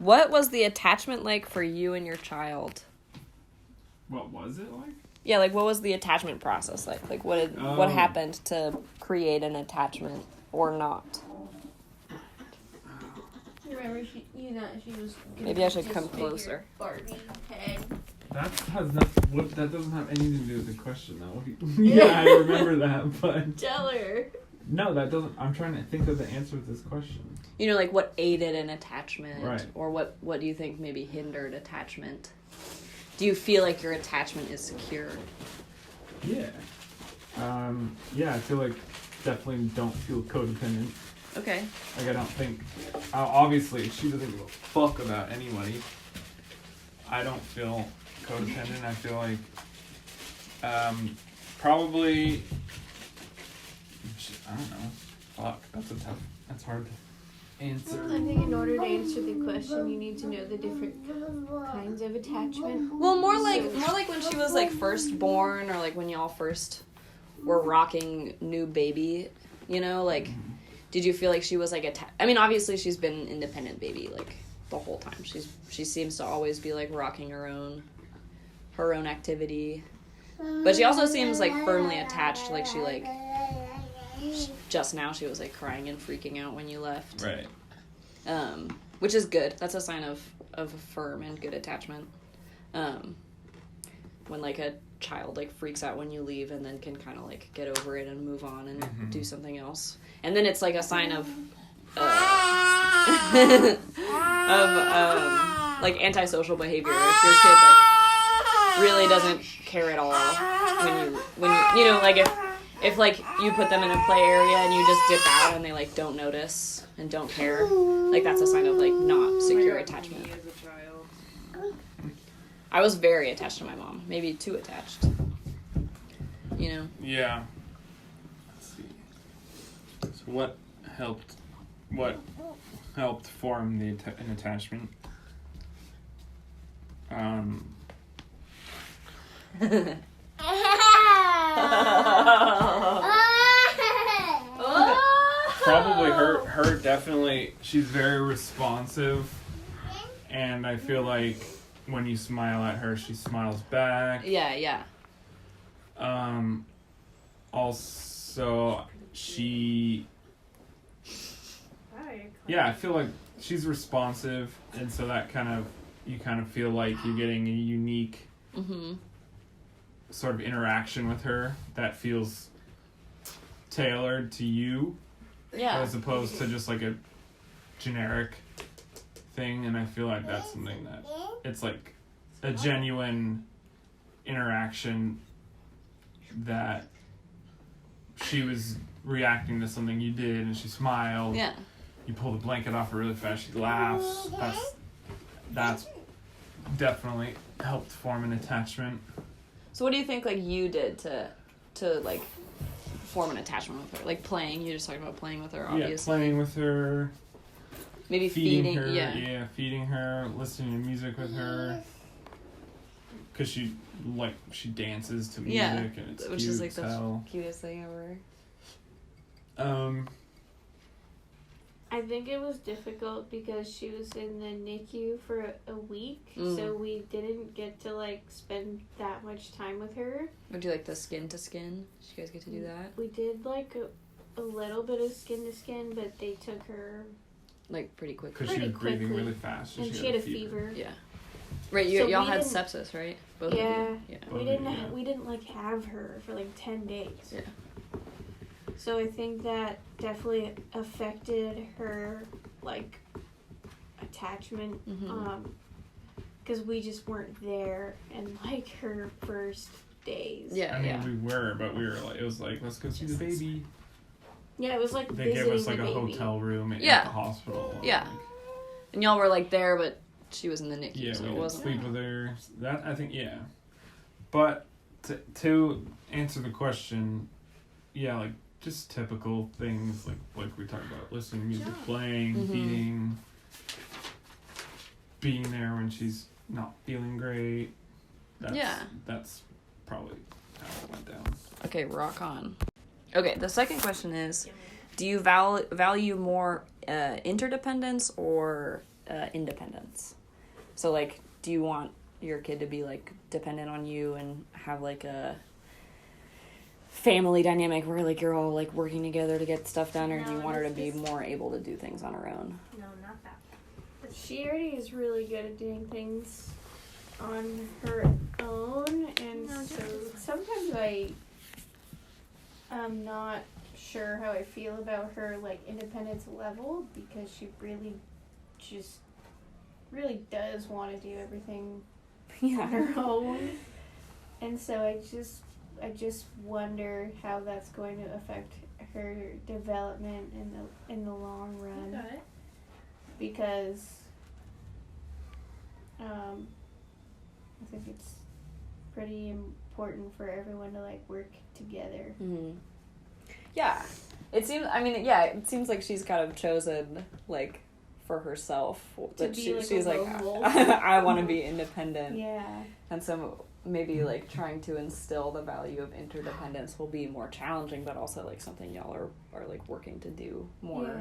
What was the attachment like for you and your child? What was it like? Yeah, like, what was the attachment process like? Like, what happened to create an attachment or not? Remember, she was. Maybe I should come closer. Barbie head. That doesn't have anything to do with the question, though. Yeah, I remember that, but Tell her. no, that doesn't. I'm trying to think of the answer to this question. You know, like, what aided an attachment? Right. Or what do you think maybe hindered attachment? Do you feel like your attachment is secure? Yeah. Yeah, I feel like definitely don't feel codependent. Okay. Like, I don't think... obviously, she doesn't give a fuck about anybody. I don't feel codependent. I feel like... probably... I don't know. Fuck. That's hard to answer. I think in order to answer the question, you need to know the different kinds of attachment. Well, more like when she was, like, first born, or, like, when y'all first were rocking new baby, you know? Like, did you feel like she was, like, I mean, obviously she's been an independent baby, like, the whole time. She seems to always be, like, rocking her own activity. But she also seems, like, firmly attached, like, she, like... Just now she was, like, crying and freaking out when you left. Right. Which is good. That's a sign of a firm and good attachment. When, like, a child, like, freaks out when you leave and then can kind of, like, get over it and move on and do something else. And then it's, like, a sign of like, antisocial behavior. If your kid, like, really doesn't care at all when you know, like, if like, you put them in a play area and you just dip out and they, like, don't notice and don't care, like, that's a sign of, like, not secure attachment. Me as a child. I was very attached to my mom. Maybe too attached. You know? Yeah. Let's see. So what helped form an attachment? Probably her definitely. She's very responsive, and I feel like when you smile at her, she smiles back. Yeah. Also, she... Hi. Yeah, I feel like she's responsive, and so that you kind of feel like you're getting a unique sort of interaction with her that feels tailored to you, as opposed to just, like, a generic thing. And I feel like that's something that it's like a genuine interaction, that she was reacting to something you did and she smiled. Yeah. You pull the blanket off her really fast, she laughs. That's definitely helped form an attachment. So what do you think, like, you did to like, form an attachment with her? Like, playing. You just talked about playing with her, obviously. Yeah, playing with her. Maybe feeding her. Yeah, feeding her, listening to music with her. Because she dances to music, and it's which cute is, like, as the hell. cutest thing ever. I think it was difficult because she was in the NICU for a week, so we didn't get to, like, spend that much time with her. Would you like the skin to skin? Did you guys get to do that? We did, like, a little bit of skin to skin, but they took her, like, pretty quickly. Because she was Pretty breathing quickly. really fast. and she had a fever. Yeah. Right, So y'all we had didn't- sepsis, right? Both Yeah. of you? Yeah. We didn't like have her for like 10 days. Yeah. So I think that definitely affected her, like, attachment, because we just weren't there in, like, her first days. Yeah, I mean, we were, but we were like, it was like, let's go see the baby. Yeah, it was like They gave us, like, a the baby. hotel room at the hospital. Yeah. And y'all were, like, there, but she was in the NICU, Yeah, so we it didn't wasn't. sleep with her. That, I think, yeah. But to answer the question, yeah, like, just typical things, like we talked about, listening to music, playing, feeding, being there when she's not feeling great. That's probably how it went down. Okay, rock on. Okay, the second question is, do you value more interdependence or independence? So, like, do you want your kid to be, like, dependent on you and have, like, a family dynamic where, like, you're all, like, working together to get stuff done, or do you want her to be more able to do things on her own? No, not that. She already is really good at doing things on her own, and so sometimes I'm not sure how I feel about her, like, independence level, because she really does want to do everything on her own, and so I just wonder how that's going to affect her development in the long run. You got it. Because I think it's pretty important for everyone to, like, work together. Mm-hmm. Yeah, it seems like she's kind of chosen, like, for herself that she's like, I want to be independent. Yeah. And so maybe, like, trying to instill the value of interdependence will be more challenging, but also, like, something y'all are like working to do more.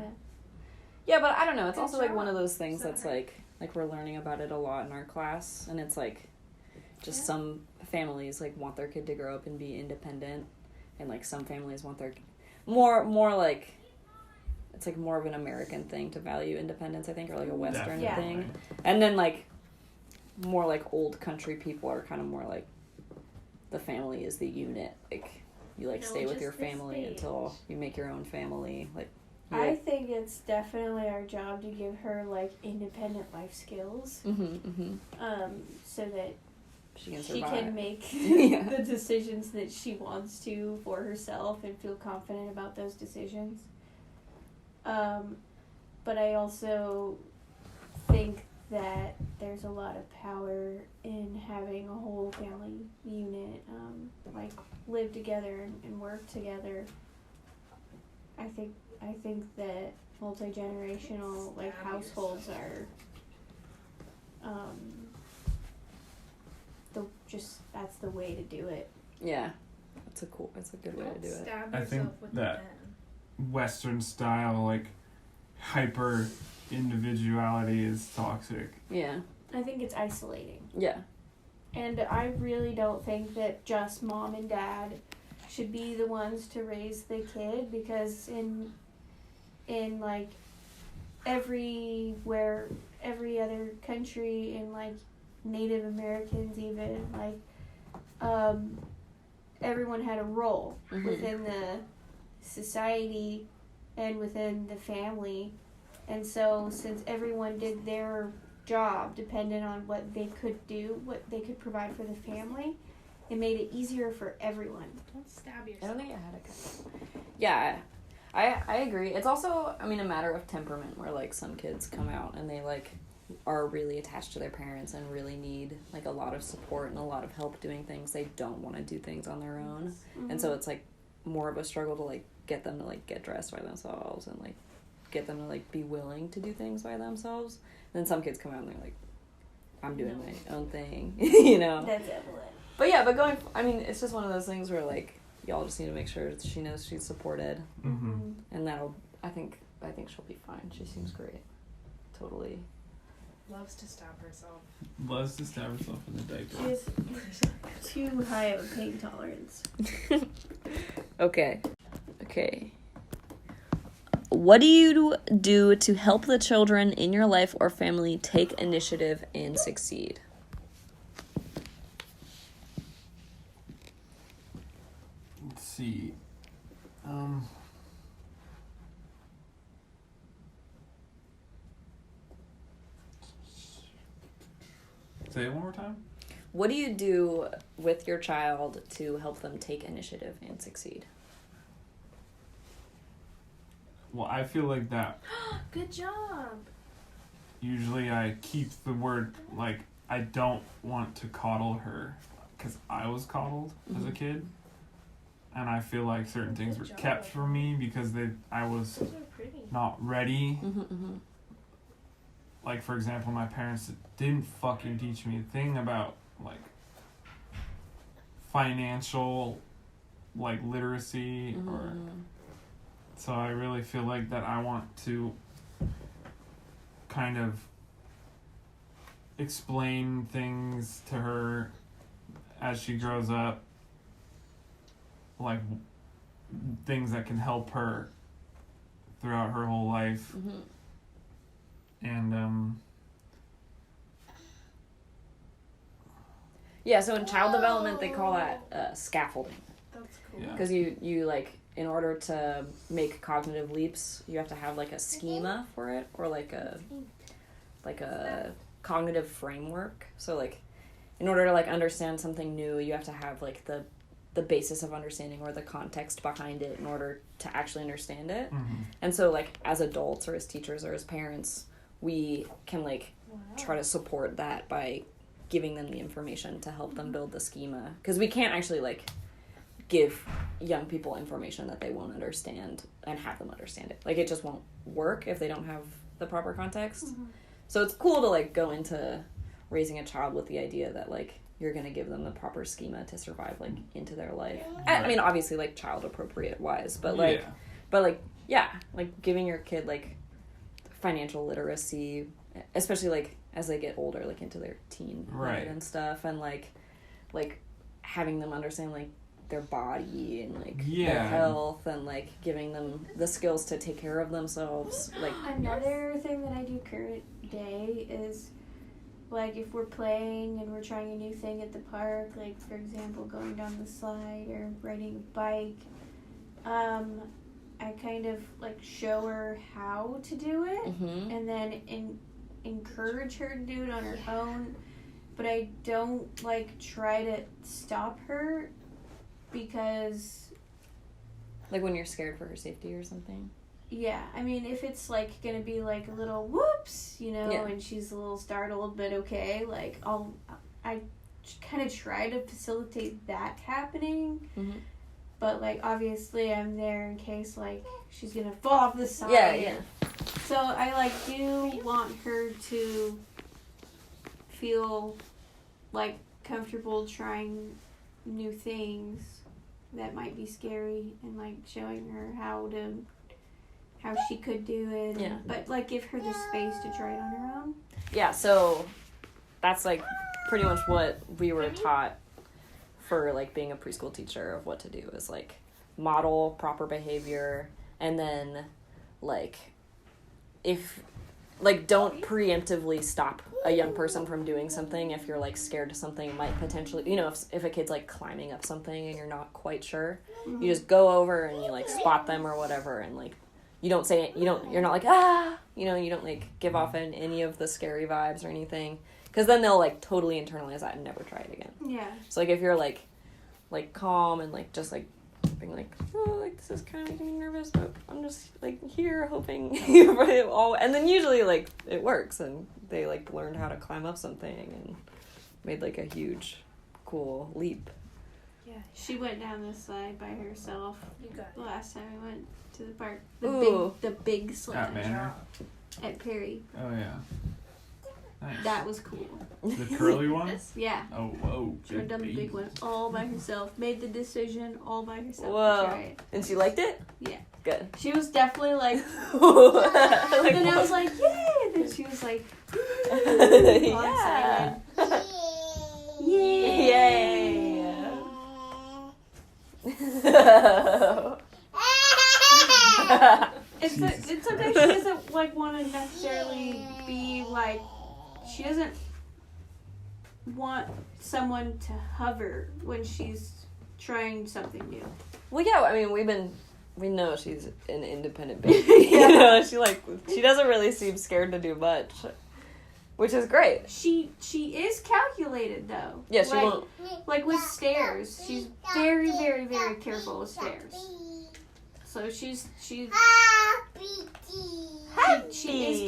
Yeah, but I don't know. It's also, like, one of those things that's like we're learning about it a lot in our class, and it's like just some families, like, want their kid to grow up and be independent, and, like, some families want their more like, it's like more of an American thing to value independence, I think, or like a Western thing. And then, like, more like old country people are kind of more like the family is the unit. Like, you, like, stay with your family until you make your own family. Like, I think it's definitely our job to give her, like, independent life skills. So that she can make the decisions that she wants to for herself and feel confident about those decisions. But I also think that there's a lot of power in having a whole family unit, like, live together and work together. I think that multi-generational, like, households are that's the way to do it. Yeah. That's a good way to do it. I think that Western style, like, hyper individuality is toxic. Yeah. I think it's isolating. Yeah. And I really don't think that just mom and dad should be the ones to raise the kid, because in like every other country, in, like, Native Americans even, like, everyone had a role within the society and within the family, and so since everyone did their job dependent on what they could do, what they could provide for the family, it made it easier for everyone. Don't stab yourself. I don't think I had a cut. Yeah, I agree. It's also, I mean, a matter of temperament, where, like, some kids come out and they, like, are really attached to their parents and really need, like, a lot of support and a lot of help doing things. They don't want to do things on their own. And so it's, like, more of a struggle to, like, get them to, like, get dressed by themselves and, like, get them to, like, be willing to do things by themselves. And then some kids come out and they're like, I'm doing my own thing, you know? That's Evelyn. But yeah, it's just one of those things where, like, y'all just need to make sure that she knows she's supported. Mm-hmm. And I think she'll be fine. She seems great. Totally. Loves to stab herself. Loves to stab herself in the diaper. She has too high of a pain tolerance. Okay. What do you do to help the children in your life or family take initiative and succeed? Let's see. Say it one more time. What do you do with your child to help them take initiative and succeed? Well, I feel like that. Good job. Usually I keep the word, like, I don't want to coddle her, because I was coddled as a kid. And I feel like certain things were kept from me because I was not ready. Like, for example, my parents didn't fucking teach me a thing about, like, financial, like, literacy or So I really feel like that I want to kind of explain things to her as she grows up, like things that can help her throughout her whole life. And yeah, so in child development they call that scaffolding. That's cool. Yeah. Because you like, in order to make cognitive leaps, you have to have like a schema for it, or like a cognitive framework. So like, in order to like understand something new, you have to have like the basis of understanding or the context behind it in order to actually understand it. And so like, as adults or as teachers or as parents, we can like try to support that by giving them the information to help them build the schema, because we can't actually like give young people information that they won't understand and have them understand it. Like, it just won't work if they don't have the proper context. So it's cool to like go into raising a child with the idea that like you're gonna give them the proper schema to survive like into their life. I mean, obviously like child appropriate wise, but like like giving your kid like financial literacy, especially like as they get older, like into their teen and stuff, and like having them understand like their body and like their health, and like giving them the skills to take care of themselves. Like, another thing that I do current day is like, if we're playing and we're trying a new thing at the park, like for example going down the slide or riding a bike, I kind of like show her how to do it, and then encourage her to do it on her own, but I don't like try to stop her, because like when you're scared for her safety or something. Yeah, I mean, if it's like gonna be like a little whoops, you know, and she's a little startled, but okay, like I kind of try to facilitate that happening. But like, obviously I'm there in case like she's gonna fall off the side. So I like do want her to feel like comfortable trying new things that might be scary, and like showing her how she could do it. But like give her the space to try it on her own. Yeah, so that's like pretty much what we were taught for like being a preschool teacher, of what to do is like model proper behavior, and then like if like don't preemptively stop a young person from doing something if you're like scared to something. It might potentially, you know, if a kid's like climbing up something and you're not quite sure, you just go over and you like spot them or whatever, and like you don't say, you're not like, you know, you don't like give off any of the scary vibes or anything, because then they'll like totally internalize that and never try it again. Yeah. So like if you're like calm and like just like being like, oh, like this is kind of making me nervous, but I'm just like here hoping for it all, and then usually like it works and they like learned how to climb up something and made like a huge cool leap. Yeah, she went down this slide by herself. You got it. The last time I went to the park, the big slide At Manor? at Perry. Oh yeah. Nice. That was cool. The curly one? Yeah. Oh, whoa. She went down the big one all by herself. Made the decision all by herself. Whoa. To try it. And she liked it? Yeah. Good. She was definitely like, like, and I was like, yay! And then she was like, yeah. Yay! It's okay. She doesn't like want to necessarily be like. She doesn't want someone to hover when she's trying something new. Well, yeah. I mean, we know she's an independent baby. You know, she doesn't really seem scared to do much, which is great. She is calculated though. Yeah, she won't. Like with stairs, she's very, very, very careful with stairs. So she is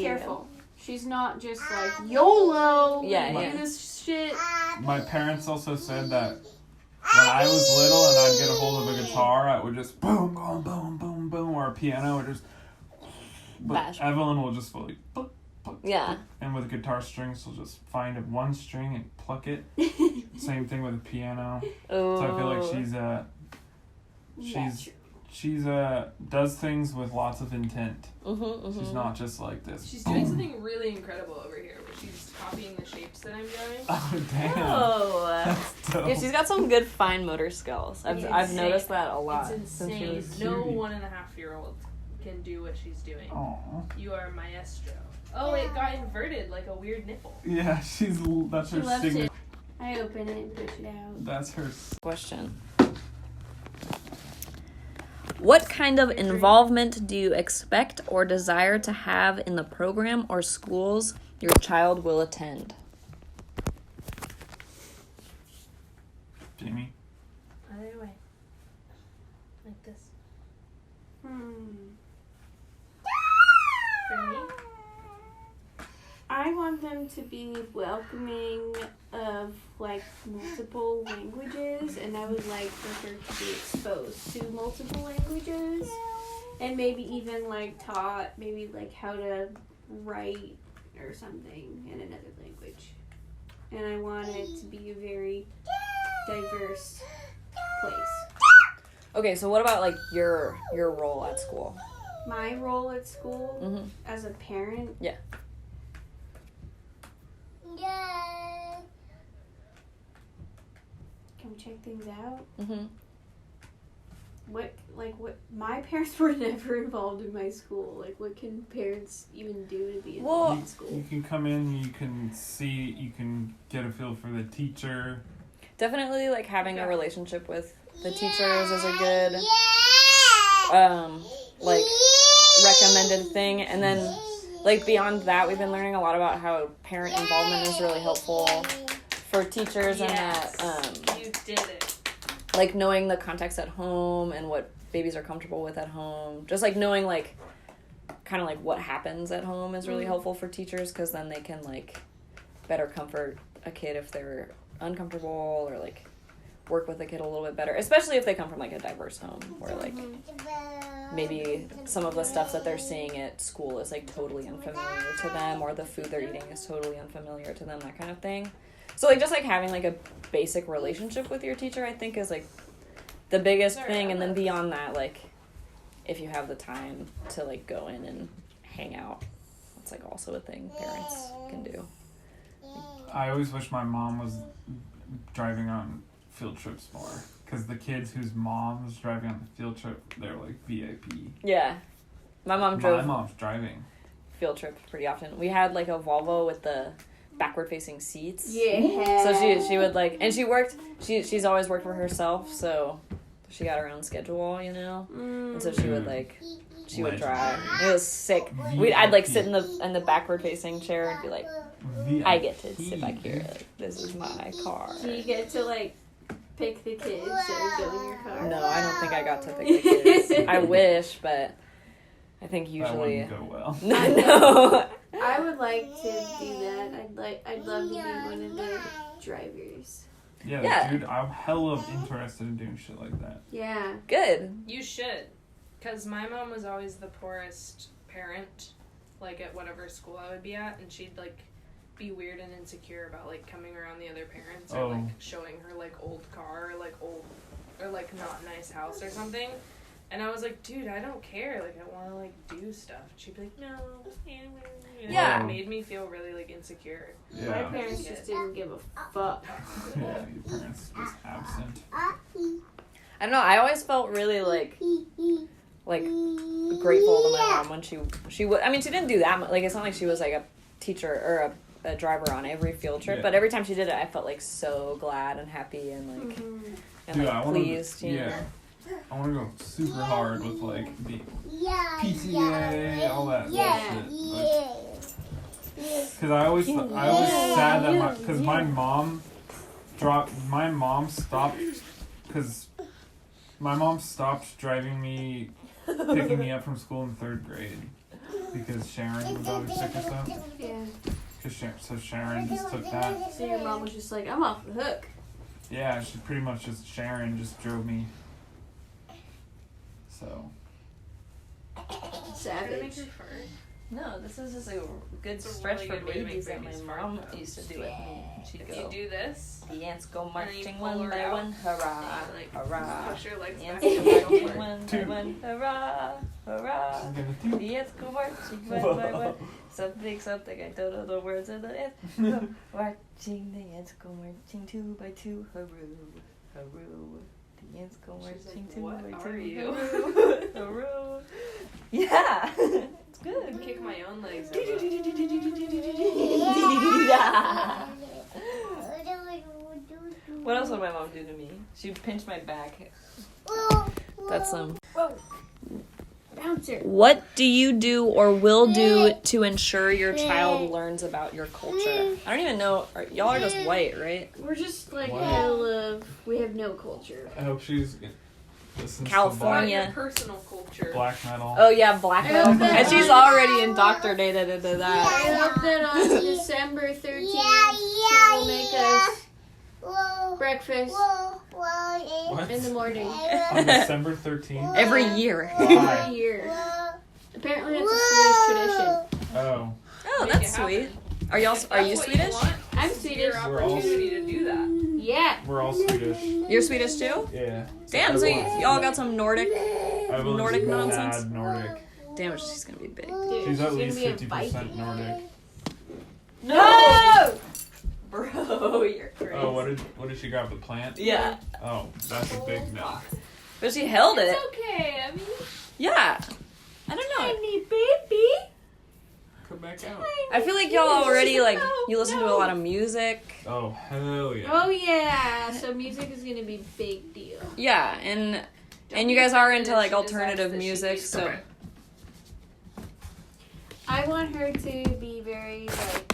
careful. She's not just like YOLO. Do this shit. My parents also said that when I was little and I'd get a hold of a guitar, I would just boom, boom, boom, boom, boom, or a piano, or just. But Bash. Evelyn will just like. Pluck, pluck, Yeah. pluck. And with guitar strings, she'll just find one string and pluck it. Same thing with a piano. Oh. So I feel like she's does things with lots of intent. She's not just like this. She's doing something really incredible over here, where she's copying the shapes that I'm doing. Oh damn! Oh, That's dope. yeah, she's got some good fine motor skills. I've Insane. noticed that a lot It's since she insane. was. No cutie. 1.5-year-old can do what she's doing. Aw. You are maestro. Oh, it got inverted like a weird nipple. Yeah, that's She her loves signature. it. I open it and push it out. That's her. Question. What kind of involvement do you expect or desire to have in the program or schools your child will attend? Jamie. Other way. Like this. For me? I want them to be welcoming of like multiple languages, and I would like for her to be exposed to multiple languages, and maybe even like taught maybe like how to write or something in another language. And I want it to be a very diverse place. Okay, so what about like your role at school? My role at school Mm-hmm. as a parent. Yeah. Can we check things out? Mm-hmm. What my parents were never involved in my school. Like, what can parents even do to be involved in school? You can come in, you can see, you can get a feel for the teacher. Definitely, like having a relationship with the teachers is a good, like recommended thing. And then, like beyond that, we've been learning a lot about how parent involvement is really helpful for teachers, and that You did it. like knowing the context at home and what babies are comfortable with at home, just like knowing like kind of like what happens at home is really helpful for teachers, because then they can like better comfort a kid if they're uncomfortable, or like work with the kid a little bit better, especially if they come from like a diverse home where like maybe some of the stuff that they're seeing at school is like totally unfamiliar to them, or the food they're eating is totally unfamiliar to them, that kind of thing. So like just like having like a basic relationship with your teacher, I think, is like the biggest thing. And then beyond that, like if you have the time to like go in and hang out, that's like also a thing parents can do. I always wish my mom was driving on field trips more, because the kids whose mom was driving on the field trip, they're like VIP. Yeah. My mom My drove mom's driving. field trips pretty often. We had like a Volvo with the backward facing seats. Yeah. So she would like, and she worked, she's always worked for herself, so she got her own schedule, you know? And so she would like, she would drive. It was sick. I'd like sit in the backward facing chair and be like, I get to sit back here. Like, this is my car. Do you get to like pick the kids that would go in your car? No, I don't think I got to pick the kids. I wish, but I think That usually. wouldn't go well. No. I would like to do that. I'd love to be one of the drivers. Yeah, dude, I'm hella interested in doing shit like that. Yeah. Good. You should. Because my mom was always the poorest parent, like, at whatever school I would be at, and she'd, like, be weird and insecure about, like, coming around the other parents, or, like, showing her, like, old car, or, like, old, or, like, not nice house or something. And I was like, dude, I don't care. Like, I want to, like, do stuff. And she'd be like, no. You know, Yeah. It made me feel really, like, insecure. Yeah. My parents just didn't give a fuck. Yeah, your parents just absent. I don't know. I always felt really like grateful to my mom when she would. I mean, she didn't do that much. Like, it's not like she was like a teacher or a driver on every field trip. Yeah. But every time she did it, I felt like so glad and happy and like and Dude, like I wanna, pleased. You know? I want to go super hard with like the PTA, all that bullshit. Because I always sad that because my mom stopped driving me, picking me up from school in 3rd grade because Sharon was always sick or something. Yeah. So Sharon just took that. So your mom was just like, I'm off the hook. Yeah, she pretty much Sharon just drove me. So. Gonna make Savage. her fart. No, this is just a good It's a stretch really for good way to make babies that my babies mom fart, though. used to do with me. She'd If go, you do this, the ants go then you marching pull one her by out, one, hurrah, and you, hurrah. push your legs The back ants and go go marching for it. one by Two. one, hurrah, hurrah. She's gonna do. The ants go marching one by one. Something, something, I don't know the words of the ants. Go marching, the ants go marching 2 by 2, hurroo, hurroo. The ants go She's marching like, 2 "What by 2, are you?" hurroo, hurroo. Yeah, it's I good. kick my own legs out. What else would my mom do to me? She'd pinch my back. That's Bouncer. What do you do or will do to ensure your child learns about your culture? I don't even know. Y'all are just white, right? We're just like Wow. middle of. We have no culture. I hope she's listens California. Your personal culture. to black metal. Oh yeah, black metal. And she's already indoctrinated into I that. hope that on December 13th, she will make us breakfast What? in the morning. On December 13th. Every year. Why? Every year. Apparently, it's a Swedish tradition. Oh. Oh, Make that's it happen. sweet. Are y'all? If Are you that's what Swedish? want, I'm this is Swedish. your We're all opportunity to do that. Yeah. We're all Swedish. You're Swedish too? Yeah. Damn, so y'all got some Nordic. Evelyn's Nordic nonsense? mad Nordic. Damn, she's gonna be big. Dude, She's at gonna least be a 50% Viking. Nordic. No! Bro, you're crazy. Oh, what did she grab? The plant? Yeah, Oh, that's a big no. but she held it. It's okay. I mean, Yeah. I don't know. Tiny baby. Come back out. I feel like y'all already like you listen to a lot of music. Oh, hell yeah. Oh yeah. So music is gonna be big deal. Yeah, and don't you be guys are offended into if like she decides alternative that she music, needs to so write. I want her to be very like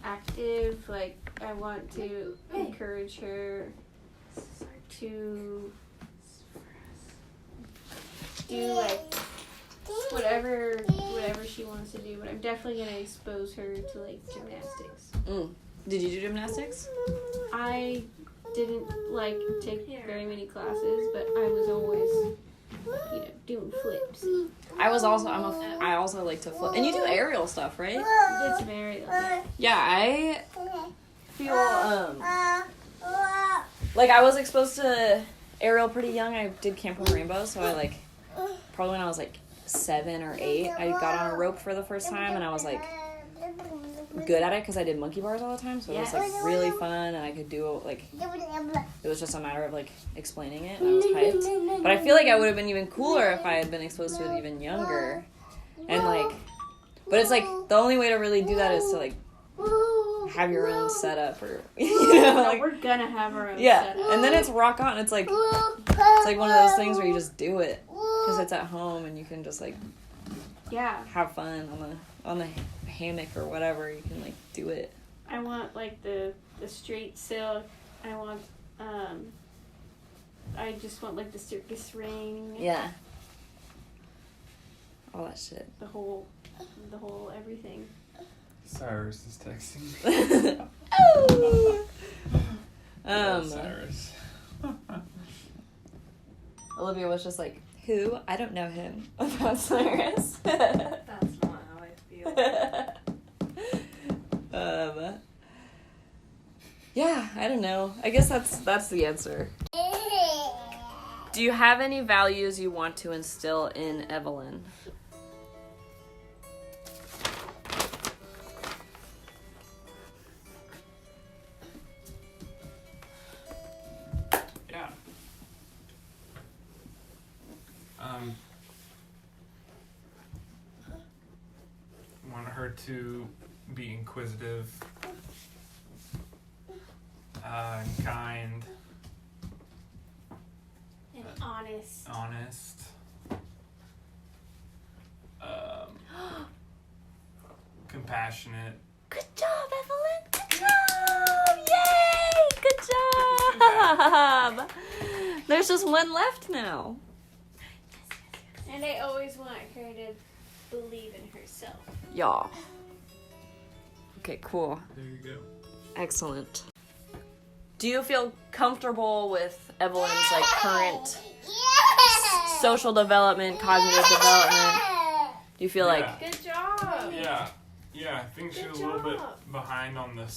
active. Like I want to encourage her to do like whatever she wants to do. But I'm definitely gonna expose her to like gymnastics. Did you do gymnastics? I didn't like take very many classes, but I was always, doing flips. I also like to flip. And you do aerial stuff, right? It's very like, Yeah, I feel like I was exposed to aerial pretty young. I did Camp on Rainbow, so I like probably when I was like 7 or 8, I got on a rope for the first time, and I was like good at it because I did monkey bars all the time, so it was like really fun, and I could do like it was just a matter of like explaining it, and I was hyped. But I feel like I would have been even cooler if I had been exposed to it even younger, and like, but it's like the only way to really do that is to like have your own setup, or like, we're gonna have our own yeah, setup. and then it's rock on. It's like one of those things where you just do it because it's at home and you can just like Yeah, have fun on the hammock or whatever. You can like do it. I want like the straight silk. I want I just want like the circus ring. Yeah. All that shit. The whole everything. Cyrus is texting. Cyrus. Olivia was just like, who? I don't know him. About Cyrus. That's not how I feel. Yeah, I don't know. I guess that's the answer. Do you have any values you want to instill in Evelyn? Yeah. Want her to be inquisitive, and kind, And honest. honest. Compassionate. Good job, Evelyn. Good job. Yay. Good job. There's just one left now. And I always want her to believe in herself. Y'all. Okay, cool. There you go. Excellent. Do you feel comfortable with Evelyn's like current social development, cognitive development? Do you feel like Good job. Yeah. Yeah, I think she's a Good little bit job. behind on the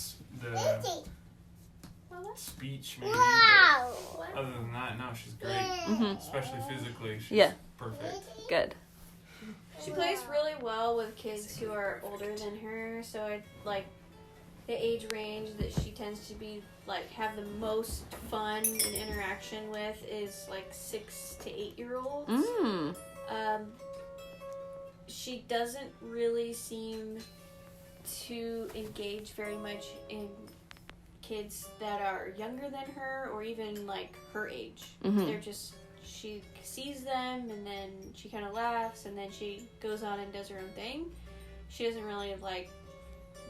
speech, maybe. But other than that, no, she's great. Mhm. Especially physically, she's Yeah. perfect. good? She plays really well with kids who are older than her, so I like the age range that she tends to be like have the most fun and interaction with is like 6 to 8 year olds. Mm. She doesn't really seem to engage very much in kids that are younger than her or even like her age. Mhm. They're just she sees them and then she kind of laughs and then she goes on and does her own thing. She doesn't really like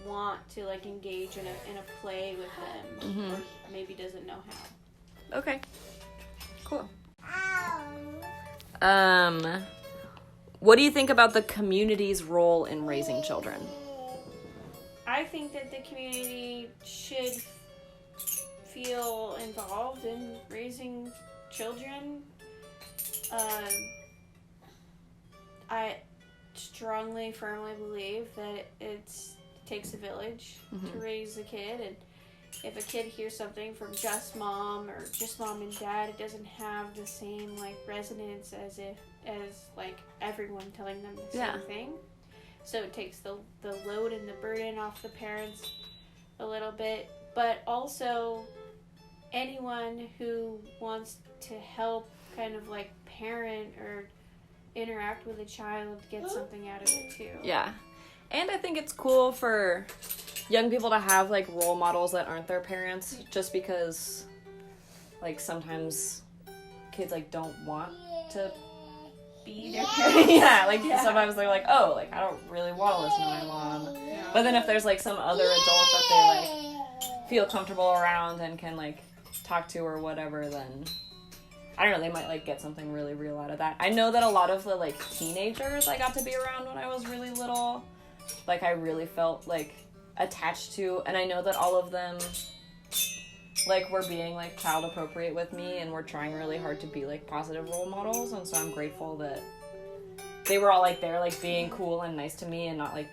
want to like engage in a play with them Mhm. or maybe doesn't know how. Okay. Cool. What do you think about the community's role in raising children? I think that the community should feel involved in raising children. I strongly, firmly believe that it takes a village to raise a kid, and if a kid hears something from just mom or just mom and dad, it doesn't have the same like resonance as like everyone telling them the Yeah. same thing. So it takes the load and the burden off the parents a little bit, but also anyone who wants to help kind of like parent or interact with a child gets something out of it too. Yeah. And I think it's cool for young people to have like role models that aren't their parents, just because like sometimes kids like don't want to Be their parents. yeah, like sometimes they're like, oh, like I don't really want to listen to my mom. But then if there's like some other adult that they like feel comfortable around and can like talk to or whatever, then I don't know, they might like get something really real out of that. I know that a lot of the like teenagers I got to be around when I was really little, like I really felt like attached to, and I know that all of them like were being like child appropriate with me and were trying really hard to be like positive role models, and so I'm grateful that they were all like there like being cool and nice to me and not like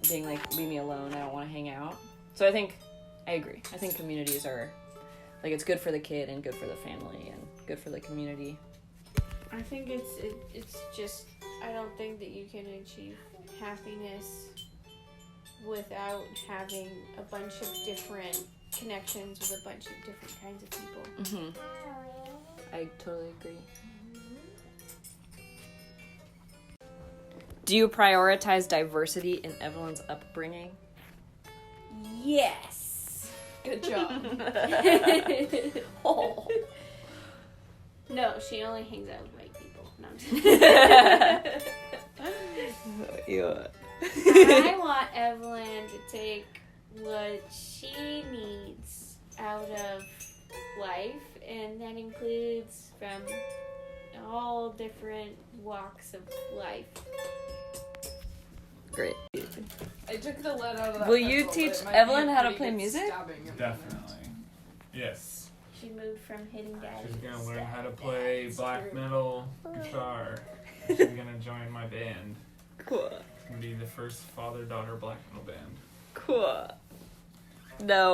being like leave me alone, I don't want to hang out. So I agree. I think communities are like it's good for the kid and good for the family and good for the community. I think it's just I don't think that you can achieve happiness without having a bunch of different connections with a bunch of different kinds of people. Mm-hmm. I totally agree. Do you prioritize diversity in Evelyn's upbringing? Yes. Good job. Oh. No, she only hangs out with white people. No, I'm just Yeah. I want Evelyn to take what she needs out of life, and that includes from all different walks of life. Great. I took the lead out of that. Will you pencil, teach but it might be Evelyn a how to pretty play good music? stabbing of Definitely. Yes. She moved from hitting daddy. She's gonna to learn how to stab play dad's black true. metal guitar. She's gonna join my band. Cool. It's gonna be the first father-daughter black metal band. Cool. No.